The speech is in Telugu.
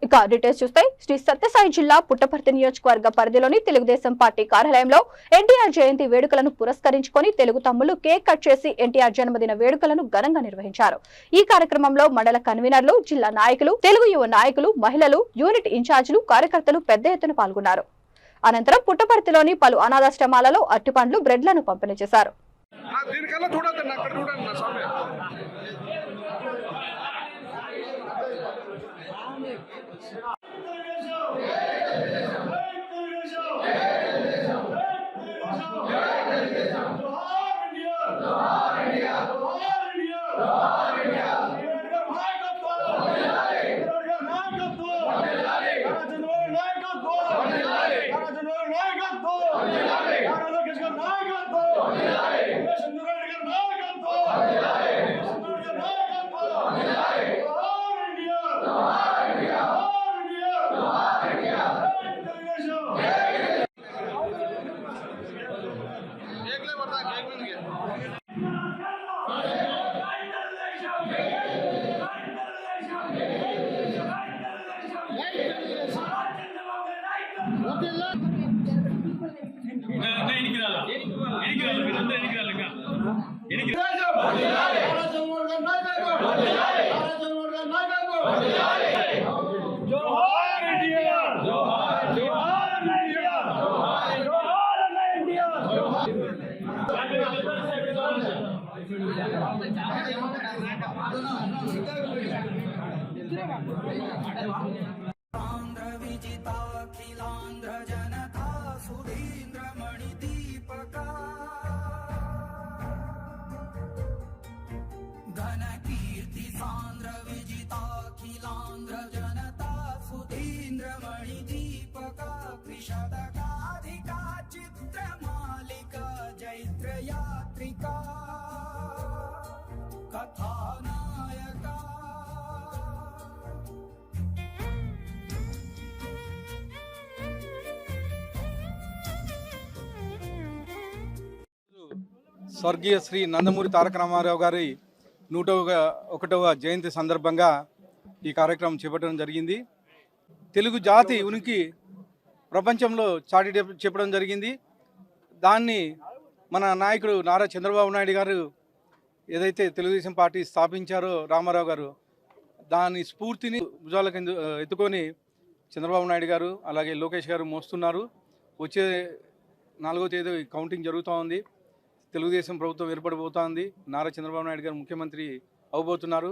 ఇక డీటెయిల్స్ చూస్తే శ్రీ సత్యసాయి జిల్లా పుట్టపర్తి నియోజకవర్గ పరిధిలోని తెలుగుదేశం పార్టీ కార్యాలయంలో ఎన్టీఆర్ జయంతి వేడుకలను పురస్కరించుకొని తెలుగు తమ్ముళ్లు కేక్ కట్ చేసి ఎన్టీఆర్ జన్మదిన వేడుకలను ఘనంగా నిర్వహించారు. ఈ కార్యక్రమంలో మండల కన్వీనర్లు, జిల్లా నాయకులు, తెలుగు యువ నాయకులు, మహిళలు, యూనిట్ ఇన్ఛార్జీలు, కార్యకర్తలు పెద్ద ఎత్తున పాల్గొన్నారు. అనంతరం పుట్టపర్తిలోని పలు అనాథాశ్రమాలలో అరటిపండ్లు, బ్రెడ్లను పంపిణీ చేశారు. స్వర్గీయ శ్రీ నందమూరి తారక రామారావు గారి 101వ జయంతి సందర్భంగా ఈ కార్యక్రమం చేపట్టడం జరిగింది. తెలుగు జాతి ఉనికి ప్రపంచంలో చాటి చెప్పడం జరిగింది. దాన్ని మన నాయకుడు నారా చంద్రబాబు నాయుడు గారు ఏదైతే తెలుగుదేశం పార్టీ స్థాపించారో రామారావు గారు, దాని స్ఫూర్తిని భుజాలకు ఎత్తుకొని చంద్రబాబు నాయుడు గారు అలాగే లోకేష్ గారు మోస్తున్నారు. వచ్చే 4వ తేదీ కౌంటింగ్ జరుగుతూ ఉంది. తెలుగుదేశం ప్రభుత్వం ఏర్పడిపోతుంది. నారా చంద్రబాబు నాయుడు గారు ముఖ్యమంత్రి అవబోతున్నారు.